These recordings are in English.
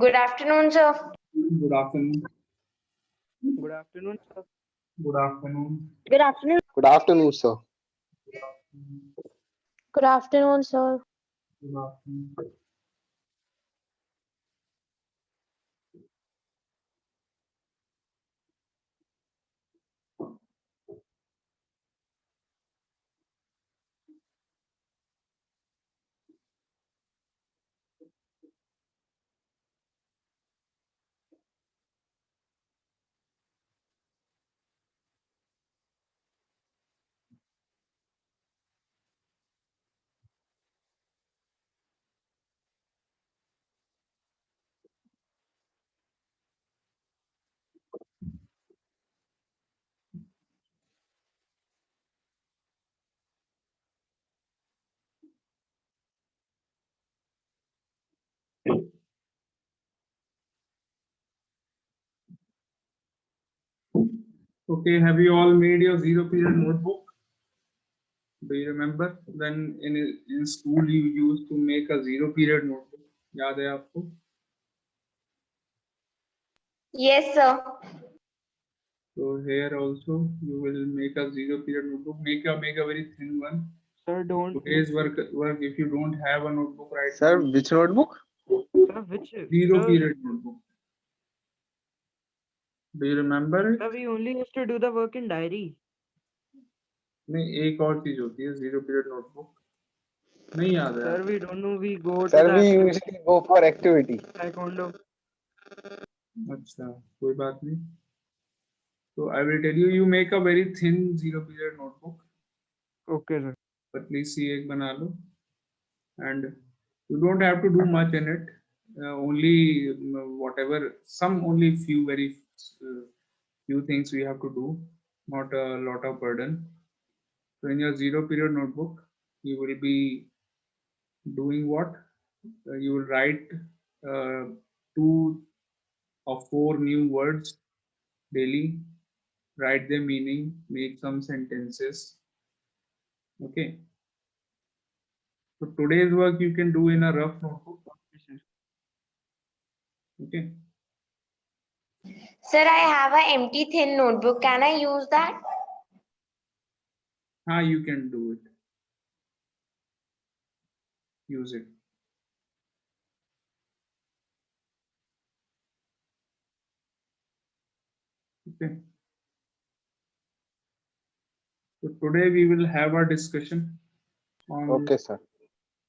Good afternoon, sir. Good afternoon. Good afternoon, sir. Good afternoon. Good afternoon. Good afternoon, sir. Good afternoon, sir. Good afternoon. Okay, have you all made your zero period notebook? Do you remember when in school you used to make a zero period notebook? याद है आपको? Yes, sir. So here also you will make a zero period notebook. Make a very thin one. Sir, don't. Today's work if you don't have a notebook right Sir, now, which notebook? Sir, which? zero Sir, period notebook. Do you remember it? Sir, we only used to do the work in diary. नहीं एक और चीज होती है zero period notebook नहीं याद है Sir, we don't know. We go to Sir, the we activity, usually go for activity. taekwondo. अच्छा कोई बात नहीं so I will tell you you make a very thin zero period notebook Okay, sir. पतली सी एक बना लो and you don't have to do much in it only whatever some only few very few things we have to do not a lot of burden so in your zero period notebook you will be doing what you will write 2 or 4 new words daily, write their meaning, make some sentences. Okay. So today's work you can do in a rough notebook. Okay. Sir, I have an empty thin notebook. Can I use that? You can do it. Use it. Okay. So today we will have a discussion on Okay, sir.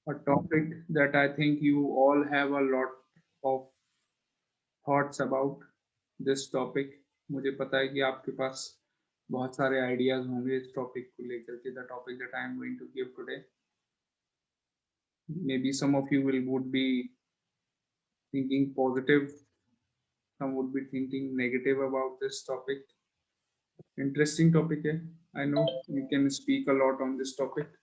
a topic that I think you all have a lot of thoughts about this topic. मुझे पता है कि आपके पास बहुत सारे ideas होंगे इस topic को लेकर के the topic that I am going to give today maybe some of you would be thinking positive some would be thinking negative about this topic interesting topic hai I know you can speak a lot on this topic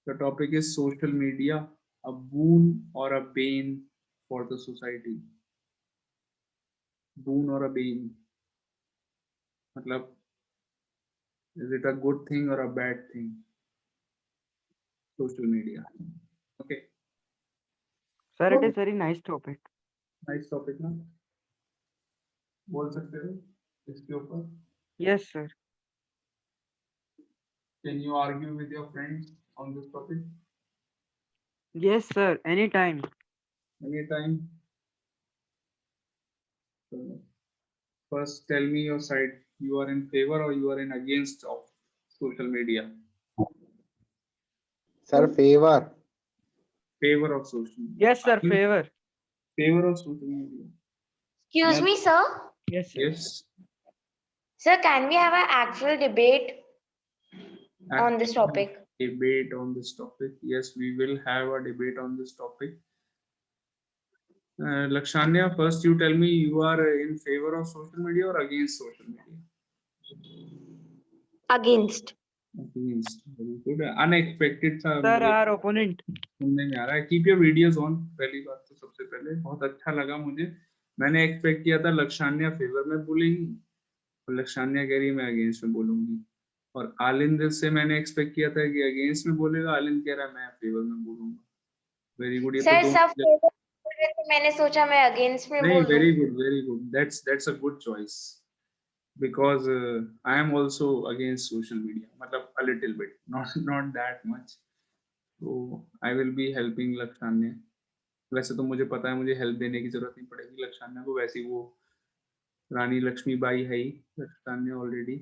the topic is social media a boon or a bane for the society boon or a bane matlab is it a good thing or a bad thing social media okay Sir, it is very nice topic. nice topic ना बोल सकते हो इसके ऊपर Yes, sir. can you argue with your friends on this topic Yes, sir. Anytime. anytime so, first tell me your side you are in favor or you are in against of social media Sir, favor. favor of social media Yes, sir. Are you Favor. favor of social media Excuse Yeah. me, sir. Yes, sir. yes Sir, can we have an actual debate on this topic? debate on this topic yes we will have a debate on this topic Lakshanya first you tell me you are in favor of social media or against social media Against. against very good unexpected सा Sir, मुझे our opponent. सुनने में आ रहा है keep your videos on पहली बात तो सबसे पहले बहुत अच्छा लगा मुझे मैंने एक्सपेक्ट किया था लक्षान्या फेवर में बोलेगी और लक्षान्या कह रही मैं अगेंस्ट में बोलूंगी और आलिंद से मैंने एक्सपेक्ट किया था कि अगेंस्ट में बोलेगा आलिंद कह रहा है मैं फेवर में बोलूंगा वेरी गुड ये Sir, तो सब दोनों रहे थे, मैंने सोचा मैं अगेंस्ट में नहीं, बोल दूं। very good. That's a good choice because I am also against social media. मतलब a little bit, not that much. So I will be helping लक्षान्य. वैसे तो मुझे पता है मुझे हेल्प देने की जरूरत नहीं पड़ेगी लक्षान्य को, वैसे ही वो रानी लक्ष्मीबाई है ही लक्षान्य ऑलरेडी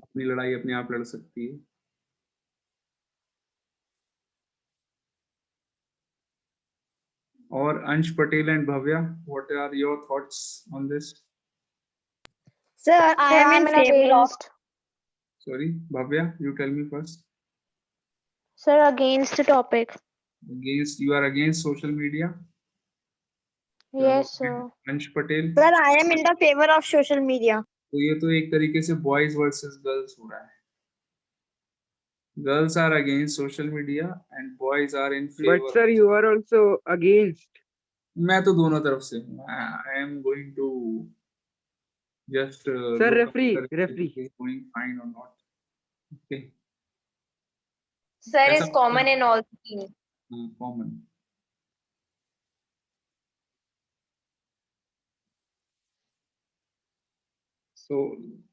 अपनी लड़ाई अपने आप लड़ सकती है. और Ansh Patel and Bhavya, what are your thoughts on this? Sir, I am in favor of. against. Sorry, Bhavya, you tell me first. Sir, against the topic. Against, you are against social media? Yes, चलो, sir. अंश Patel. Sir, I am in the favor of social media. तो ये तो एक तरीके से boys versus girls हो रहा है. Girls are against social media and boys are in favor. But sir, you are also against. मैं तो दोनों तरफ से हूँ. I am going to just Sir, look referee, after if referee. it is going fine or not. Okay. Sir ऐसा is common in all teams. common. So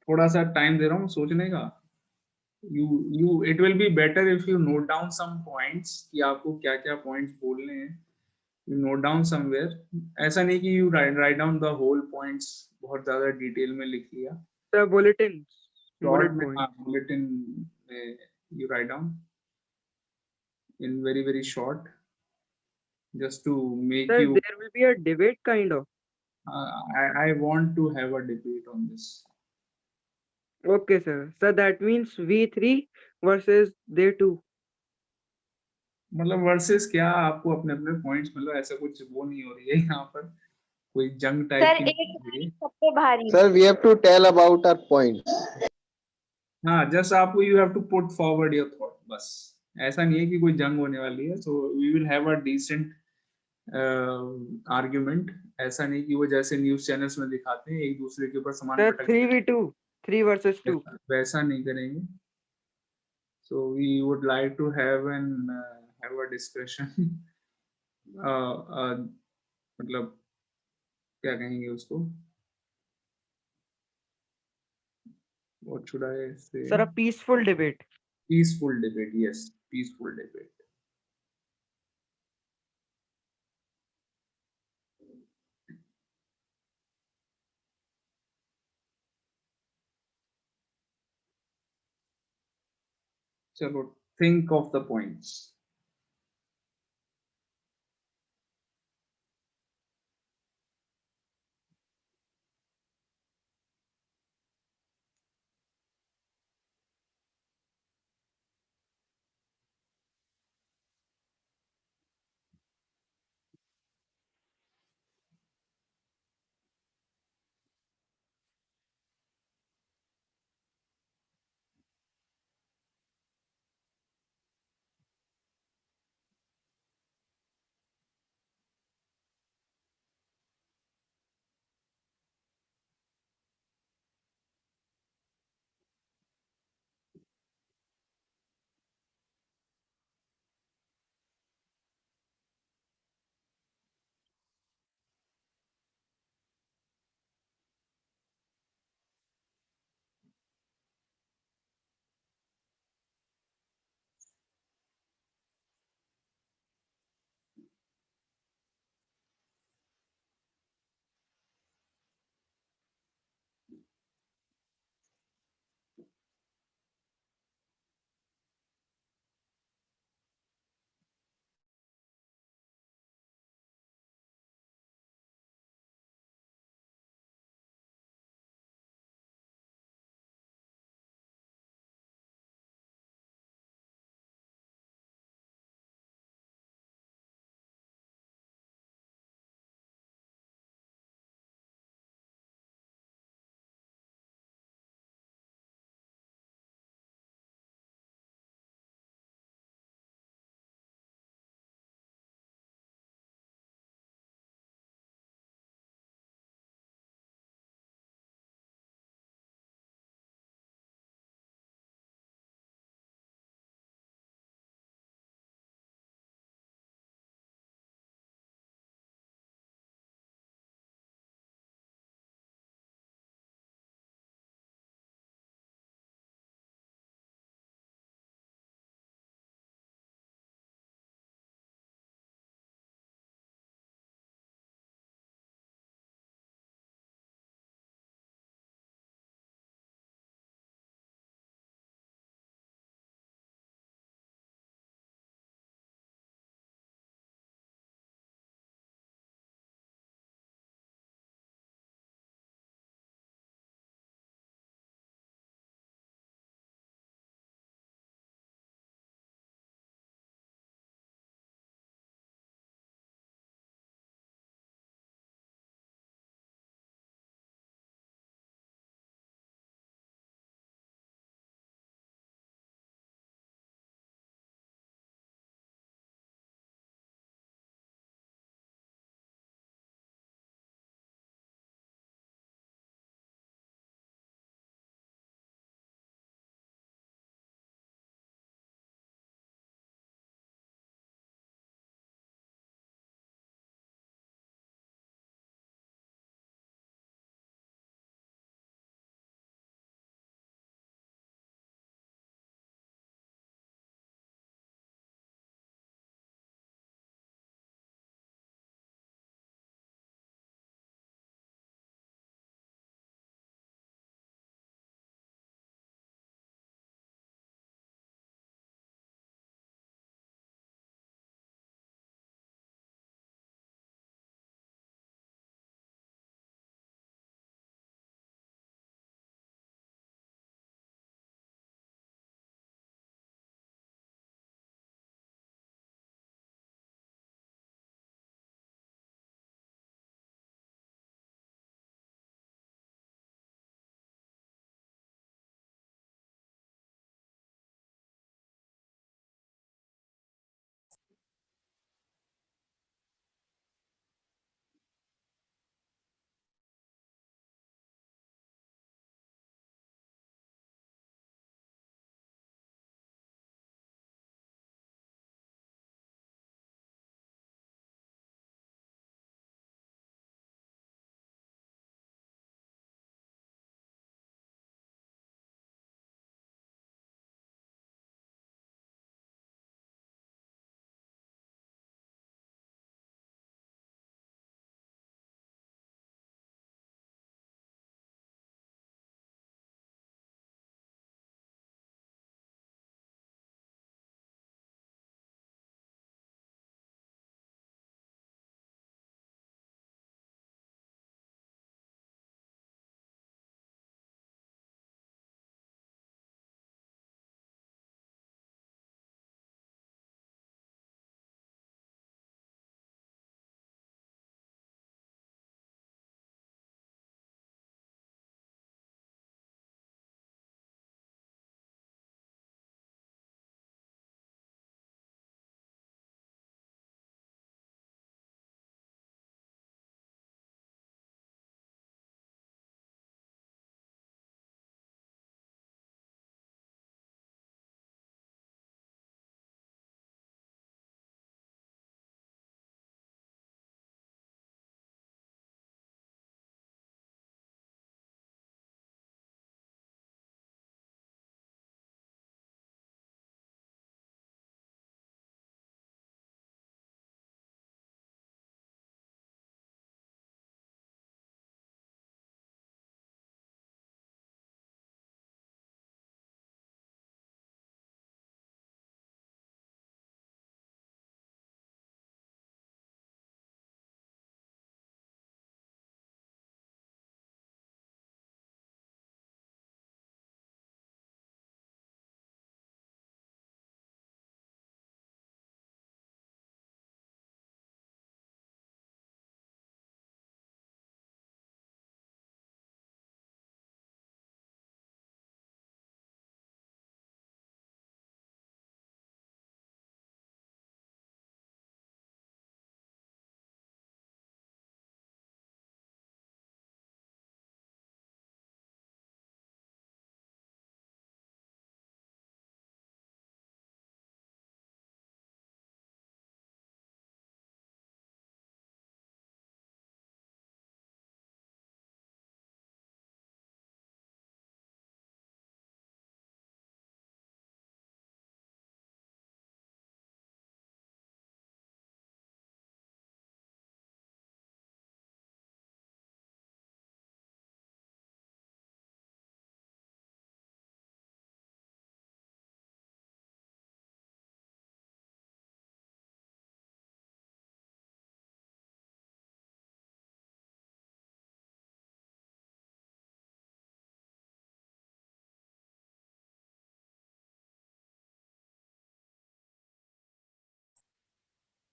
थोड़ा सा time दे रहा हूँ सोचने का. You it will be better if you note down some points कि आपको क्या क्या points बोलने हैं. You note down somewhere. ऐसा नहीं कि you write down the whole points बहुत ज़्यादा डिटेल में लिख लिया. Sir, bulletin. Short Bullet में point. bulletin में you write down in very short just to make Sir, you. there will be a debate kind of. I want to have a debate on this. Okay, sir. So that means we three versus they two. मतलब versus क्या, आपको अपने अपने points, मतलब ऐसा कुछ वो नहीं हो रही है यहाँ पर, कोई जंग Sir, टाइप की एक नहीं हो रही है. सब पे भारी. Sir, we have to tell about our points. हाँ, जस्ट आपको you have to put forward your thought, बस. ऐसा नहीं है कि कोई जंग होने वाली है. So we will have a decent argument. ऐसा नहीं कि वो जैसे न्यूज चैनल्स में दिखाते हैं एक दूसरे के ऊपर सामान Sir, पटक 3v2. 3 versus 2. वैसा नहीं करेंगे. So we would like to have a discussion. मतलब क्या कहेंगे उसको, what should I say? Sir, a peaceful debate. Peaceful debate, yes, peaceful debate. Chalo, think of the points.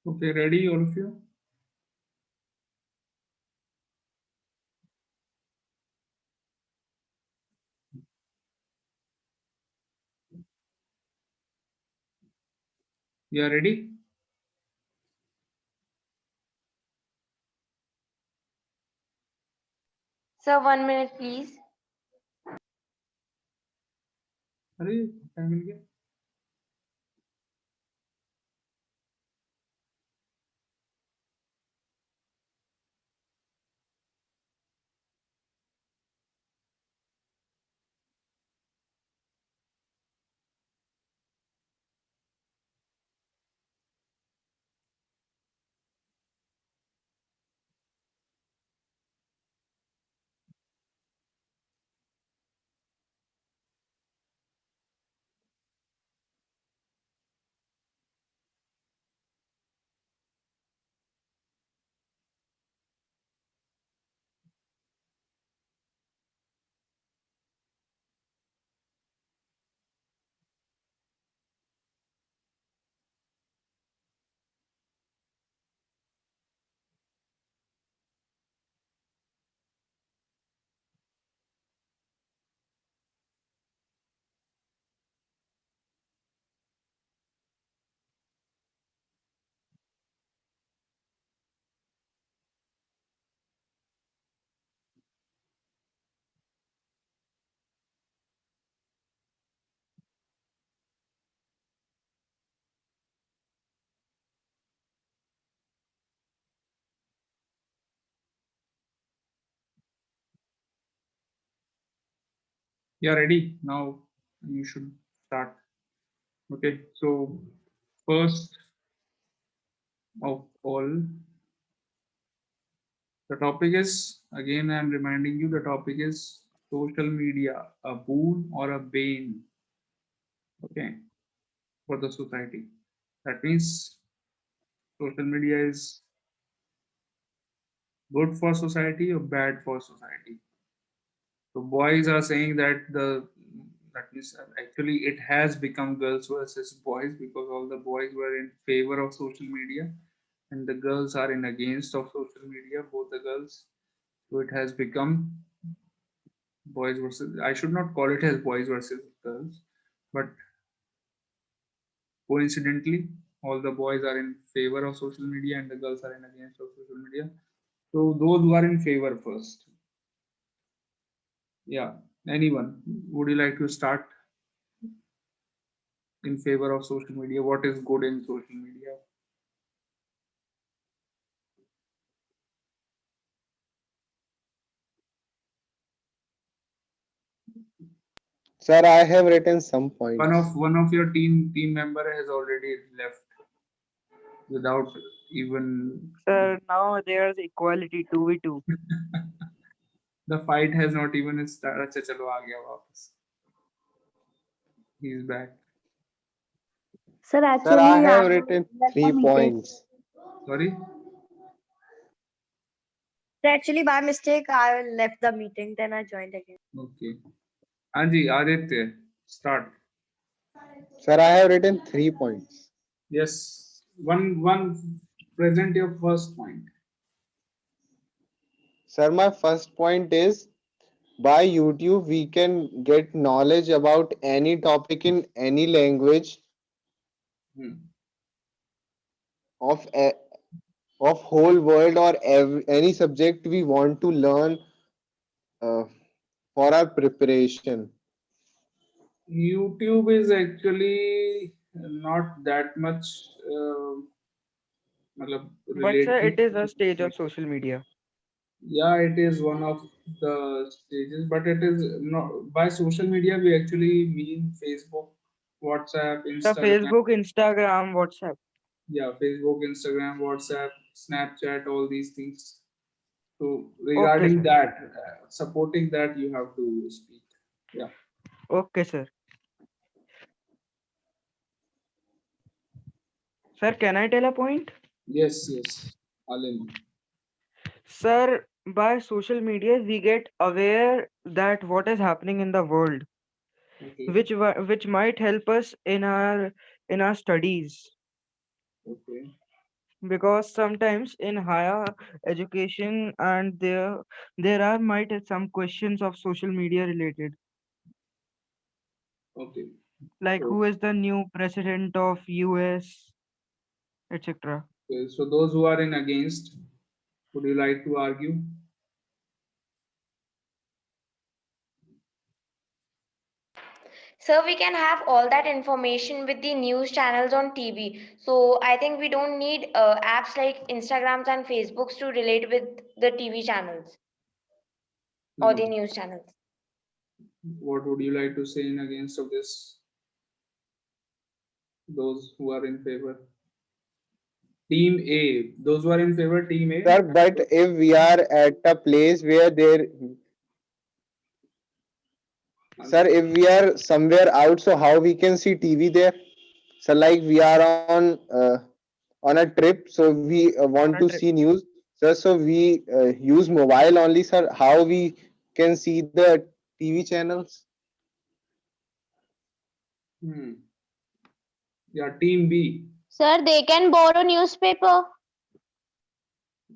Okay, ready, all of you? You are ready? Sir, 1 minute, please. अरे time मिल गया. You are ready now. You should start. Okay, so first of all, the topic is, again, I'm reminding you, the topic is social media, a boon or a bane, okay, for the society. That means social media is good for society or bad for society. So boys are saying that means actually it has become girls versus boys because all the boys were in favor of social media and the girls are in against of social media, both the girls. So it has become boys versus, I should not call it as boys versus girls, but coincidentally all the boys are in favor of social media and the girls are in against of social media. So those who are in favor first. Yeah, anyone, would you like to start? In favor of social media, what is good in social media? Sir, I have written some one points. of one of your team member has already left without even Sir, now there's equality 2v2. the fight has not even started. अच्छा चलो आ गया वापस. He's back. Sir, Sir, I actually, I have written left the 3 meeting. points. Sorry. Sir, actually, by mistake, I left the meeting. Then I joined again. Okay. Anji, Aditya, start. Sir, I have written 3 points. Yes. One present your first point. Sir, my first point is by YouTube we can get knowledge about any topic in any language Hmm. of of whole world or any subject we want to learn uh, for our preparation. YouTube is actually not that much मतलब But sir, related. it is a stage of social media. Yeah, it is one of the stages, but it is not by social media. We actually mean Facebook, WhatsApp, Sir, Instagram. Facebook, Instagram, WhatsApp. Yeah, Facebook, Instagram, WhatsApp, Snapchat, all these things. So Okay, regarding sir. that, supporting that, you have to speak. Yeah. Okay, sir. Sir, can I tell a point? Yes. Yes. Alin. Sir, by social media, we get aware that what is happening in the world, Okay. which might help us in our studies. Okay. because sometimes in higher education and there are might some questions of social media related, Okay. like So, who is the new president of US, etc. okay, so those who are in against, would you like to argue? So we can have all that information with the news channels on TV. So I think we don't need apps like Instagrams and Facebooks to relate with the TV channels or the Hmm. news channels. What would you like to say in against of this? Those who are in favor. Team A. Those who are in favor, Team A. Sir, but if we are at a place where there, sir, if we are somewhere out, so how we can see TV there? So like we are on a trip, so we want On to a trip. see news, sir. So we use mobile only, sir. How we can see the TV channels? Hmm. Yeah, Team B. Sir, they can borrow newspaper.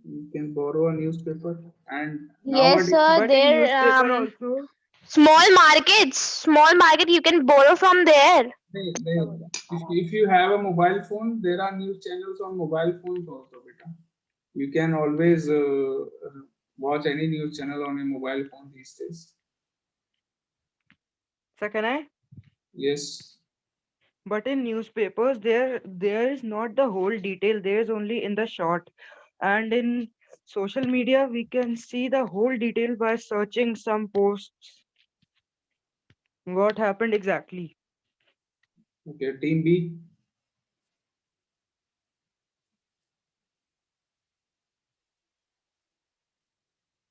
You can borrow a newspaper, and Yes, nowadays, sir. But in There newspaper also, small market you can borrow from there. if you have a mobile phone, there are news channels on mobile phones also, beta. You can always watch any news channel on a mobile phone these days. so can I? Yes. But in newspapers, there is not the whole detail. There is only in the short, and in social media we can see the whole detail by searching some posts. What happened exactly? Okay, Team B.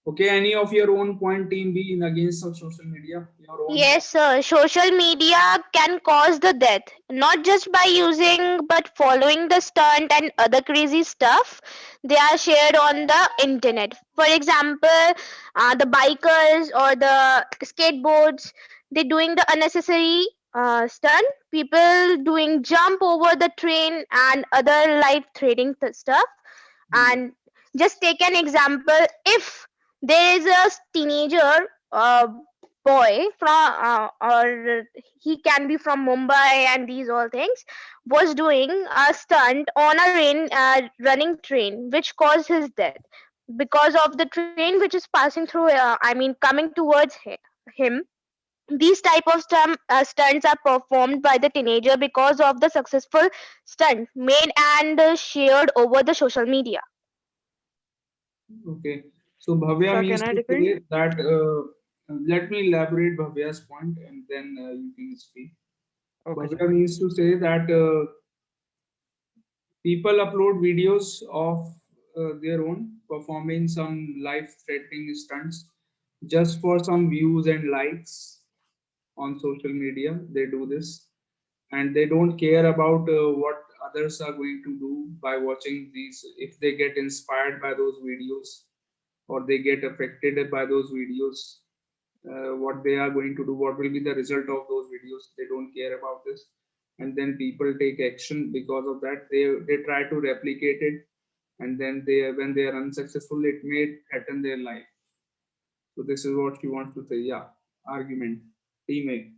Okay, any of your own point, Team B, in against of social media? Your own. Yes, sir. Social media can cause the death, not just by using but following the stunt and other crazy stuff they are shared on the internet. For example, the bikers or the skateboards, they doing the unnecessary stunt. People doing jump over the train and other life-threatening stuff. Hmm. And just take an example: if there is a teenager boy from or he can be from Mumbai and these all things, was doing a stunt on a running train which caused his death because of the train which is passing through, coming towards him. These type of stunts are performed by the teenager because of the successful stunt made and shared over the social media. Okay. So Bhavya So means can I to defend? say that let me elaborate Bhavya's point and then you can speak. Okay, sir. Bhavya means to say that people upload videos of their own performing some life-threatening stunts just for some views and likes on social media. They do this and they don't care about what others are going to do by watching these, if they get inspired by those videos or they get affected by those videos, what they are going to do, what will be the result of those videos. They don't care about this, and then people take action because of that. They try to replicate it, and then they, when they are unsuccessful, it may threaten their life. So this is what she wants to say. Yeah, argument. Team A.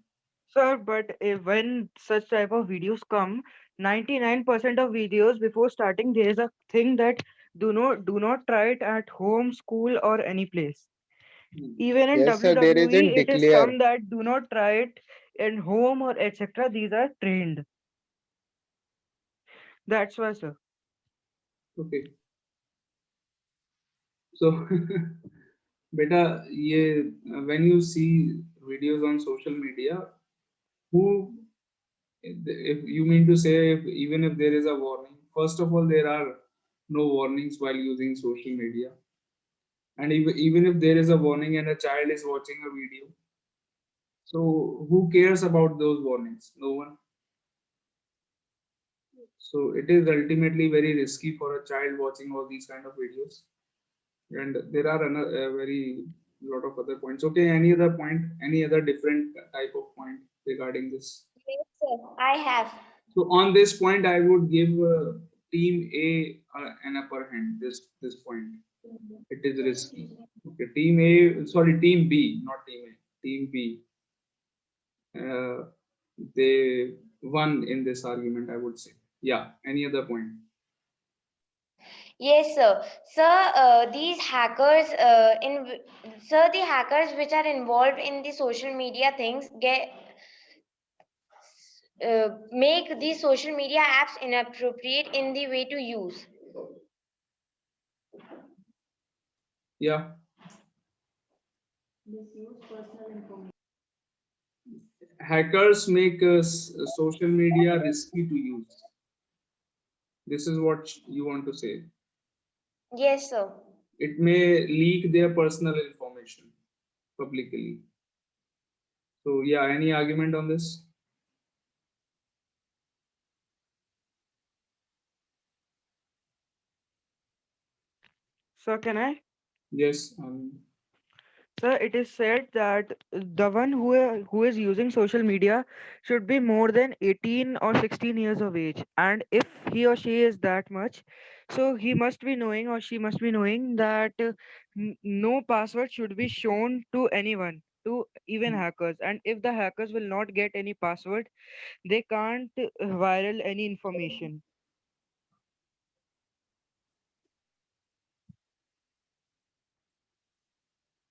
Sir, but when such type of videos come, 99% of videos before starting, there is a thing that do not try it at home, school, or any place. Hmm. Even in Yes, sir. There isn't WWE, it is declare. some that do not try it in home or etc. These are trained. That's why, sir. Okay. So, beta, when you see videos on social media, who, if you mean to say, if, even if there is a warning, first of all, there are no warnings while using social media. And even if there is a warning and a child is watching a video, so who cares about those warnings? No one. So it is ultimately very risky for a child watching all these kind of videos. And there are a very lot of other points. Okay, any other point, any other different type of point regarding this? Yes, sir. I have. So on this point, I would give team A an upper hand this point. It is risky. Okay, team A, sorry, team B, not team A, team B. They won in this argument, I would say. Yeah. Any other point? Yes, sir. Sir, these hackers, sir, the hackers which are involved in the social media things make these social media apps inappropriate in the way to use. Yeah. Hackers make social media risky to use. This is what you want to say. Yes, sir. It may leak their personal information publicly. So yeah, any argument on this? So can I? Yes. Sir, it is said that the one who is using social media should be more than 18 or 16 years of age. And if he or she is that much, so he must be knowing or she must be knowing that no password should be shown to anyone, to even hackers. And if the hackers will not get any password, they can't viral any information.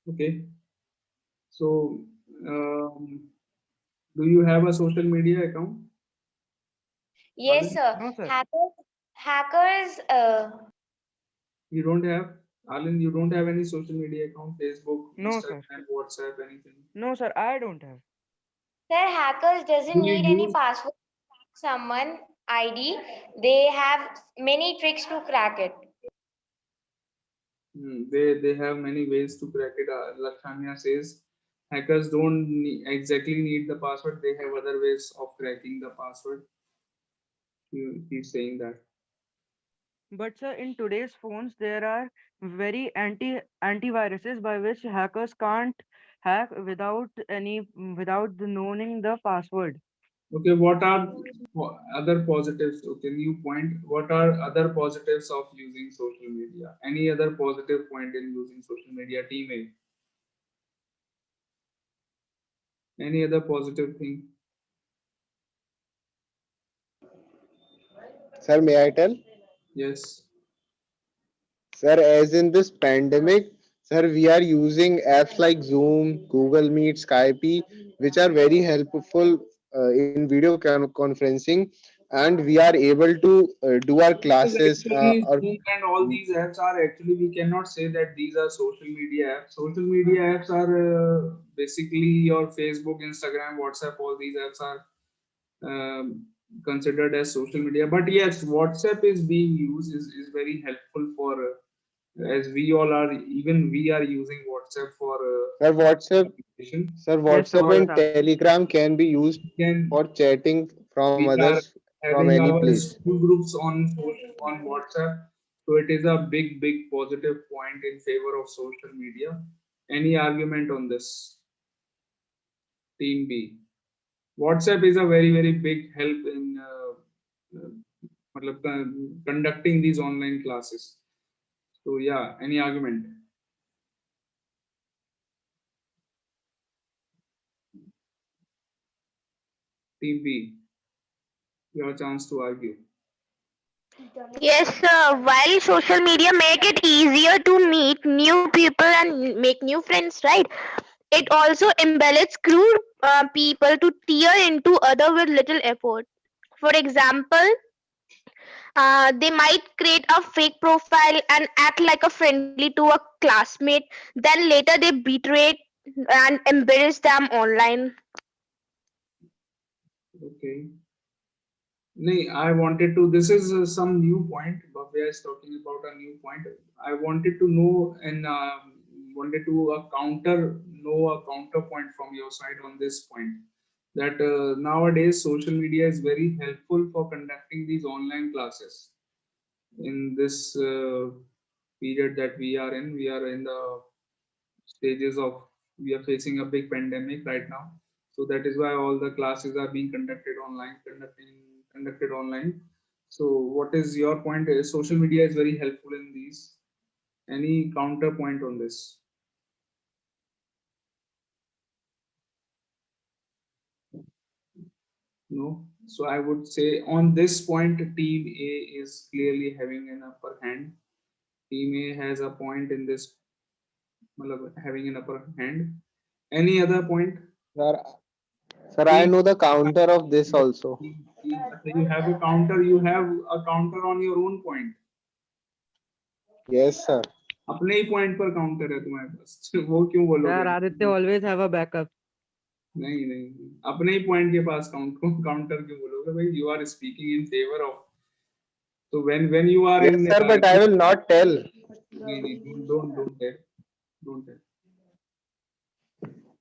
Okay. So, do you have a social media account? Yes, Alan? sir. No, sir. Hackers, You don't have? Alan, you don't have any social media account, Facebook, No, sir. Instagram, WhatsApp, anything? No, sir. I don't have. sir, hackers Do doesn't you need any use? password to crack someone ID. They have many tricks to crack it. They have many ways to crack it. Lakshanya says hackers don't exactly need the password. They have other ways of cracking the password. He's saying that. But sir, in today's phones, there are very antiviruses by which hackers can't hack without the knowing the password. Okay, what are other positives? Okay, new point. What are other positives of using social media? Any other positive point in using social media? Team A. Any other positive thing? Sir, may I tell? Yes. Sir, as in this pandemic, sir, we are using apps like Zoom, Google Meet, Skype, which are very helpful in video conferencing, and we are able to do our Because classes actually, or Zoom and all these apps are actually, we cannot say that these are social media apps. Social media apps are basically your Facebook, Instagram, WhatsApp, all these apps are considered as social media. But yes, WhatsApp is being used, is very helpful for, as we all are, even we are using WhatsApp for sir, WhatsApp. communication. Sir, Yes, sir. WhatsApp and WhatsApp. Telegram can be used We can, for chatting from we are others from having any our place. school groups on WhatsApp. So it is a big positive point in favor of social media. Any argument on this? Team B. WhatsApp is a very big help in conducting these online classes. So yeah, any argument? Team B, your chance to argue. Yes, while social media make it easier to meet new people and make new friends, right? It also embellishes crude people to tear into other with little effort. For example, they might create a fake profile and act like a friendly to a classmate. Then later they betray and embarrass them online. Okay. No, I wanted to. This is some new point. Bhavya is talking about a new point. I wanted to know and wanted to know a counterpoint from your side on this point. That nowadays social media is very helpful for conducting these online classes. In this period that we are in, we are in the stages of, we are facing a big pandemic right now. So that is why all the classes are being conducted online. So what is your point? Social media is very helpful in these. Any counterpoint on this? No. So I would say on this point, Team A is clearly having an upper hand. Team A has a point in this, having an upper hand. Any other point? Sir, sir, I Team, know the counter of this also. अच्छा, you have a counter. You have a counter on your own point. Yes, sir. अपने ही point पर counter है तुम्हारे पास वो क्यों Sir, बोलोगे? Aditya always have a backup. नहीं नहीं अपने ही point के पास counter क्यों बोलोगे भाई? You are speaking in favor of. So when you are Yes, in sir, but I will not tell. नहीं नहीं don't tell, don't tell.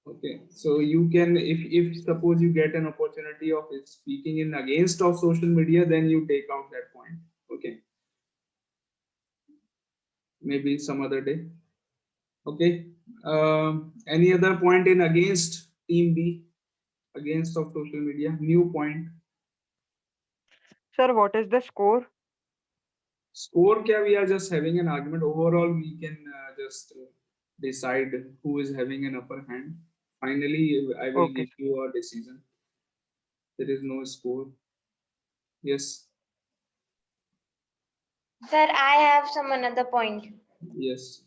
Okay, so you can, if suppose you get an opportunity of speaking in against of social media, then you take out that point. Okay, maybe some other day. Okay, any other point in against Team B, against of social media? New point. Sir, what is the score? Score kya? We are just having an argument. Overall, we can just decide who is having an upper hand. Finally, I will Okay. give you a decision. There is no score. Yes. Sir, I have some another point. Yes.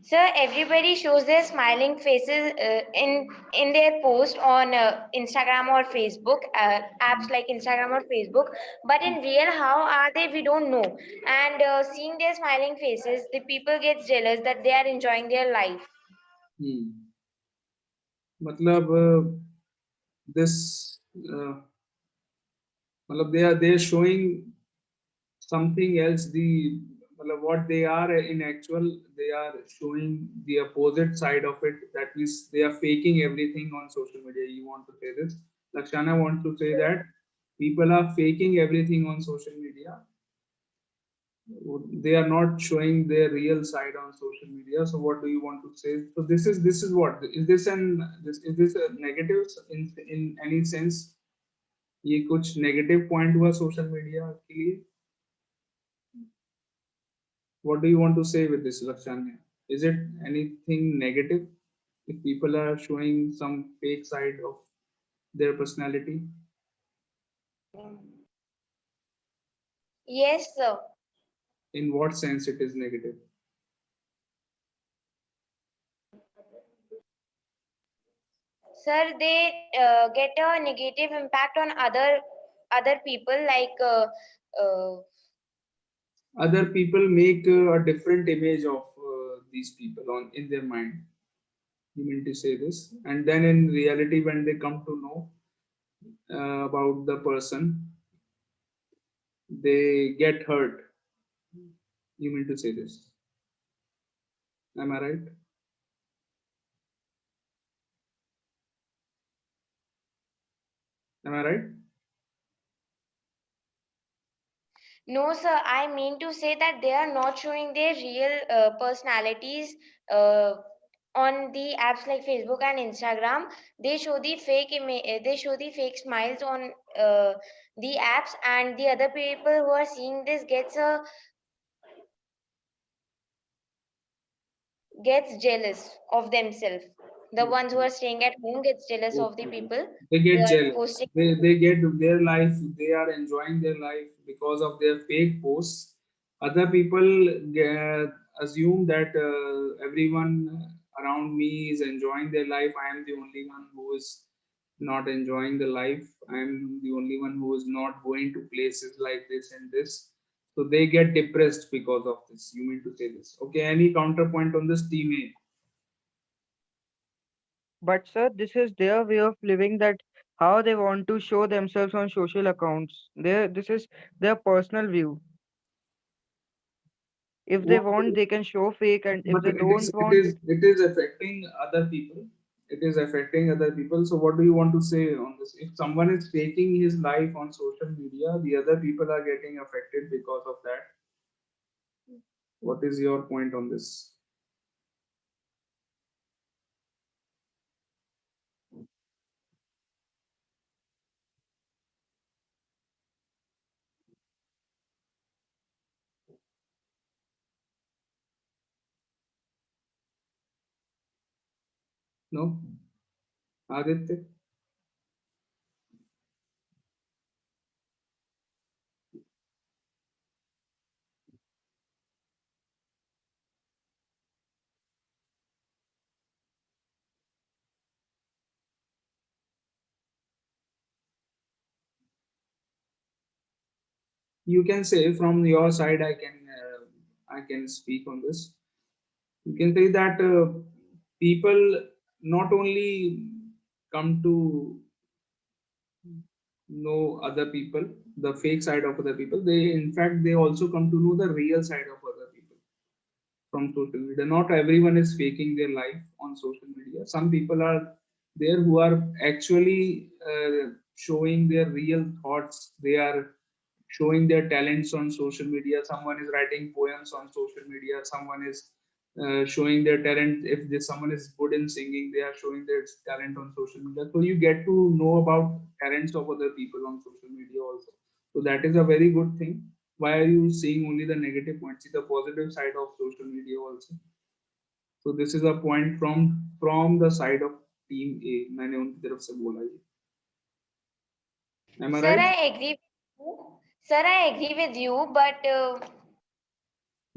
Sir, everybody shows their smiling faces in their post on Instagram or Facebook, apps like Instagram or Facebook. But in real, how are they? We don't know. And seeing their smiling faces, the people get jealous that they are enjoying their life. मतलब this मतलब they are showing something else. The मतलब what they are in actual, they are showing the opposite side of it. That means they are faking everything on social media. You want to say this? Lakshana wants to say that people are faking everything on social media. They are not showing their real side on social media. So what do you want to say? So this is what is this, and is this a negative in any sense? ये कुछ negative point हुआ social media के लिए? What do you want to say with this, Lakshanya? Is it anything negative if people are showing some fake side of their personality? Yes, sir. In what sense it is negative? Sir, they get a negative impact on other people, like Other people make a different image of these people on in their mind. You mean to say this? And then in reality, when they come to know about the person, they get hurt. You mean to say this? Am I right? Am I right? no, sir. I mean to say that they are not showing their real personalities on the apps like Facebook and Instagram. They show the fake image. They show the fake smiles on the apps, and the other people who are seeing this gets jealous of themselves. The ones who are staying at home gets jealous of the Okay. people They who get are jealous. posting. They get their life. They are enjoying their life because of their fake posts. Other people assume that everyone around me is enjoying their life. I am the only one who is not enjoying the life. I am the only one who is not going to places like this and this. So they get depressed because of this. You mean to say this? Okay. Any counterpoint on this, team A? But sir, this is their way of living, that how they want to show themselves on social accounts. This is their personal view. If they want, they can show fake, and if But they it is don't it want, is it is affecting other people. It is affecting other people. So what do you want to say on this? If someone is faking his life on social media, the other people are getting affected because of that. What is your point on this? No? Aditya? You can say from your side, I can speak on this. You can say that people not only come to know other people, the fake side of other people, they in fact they also come to know the real side of other people from social media. Not everyone is faking their life on social media. Some people are there who are actually showing their real thoughts. They are showing their talents on social media. Someone is writing poems on social media. Someone is showing their talent. If someone is good in singing, they are showing their talent on social media. So you get to know about talents of other people on social media also. So that is a very good thing. Why are you seeing only the negative points? See the positive side of social media also. So this is a point from the side of team A. मैंने उनकी तरफ से बोला ये. Am I Sir, right? I agree with you. Sir, I agree with you, but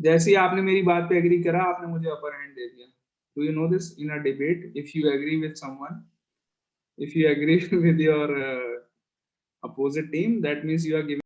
जैसे ही आपने मेरी बात पे एग्री करा, आपने मुझे अपर हैंड दे दिया. Do you know this? In a debate, if you agree with someone, if you agree with your opposite team, that means you are giving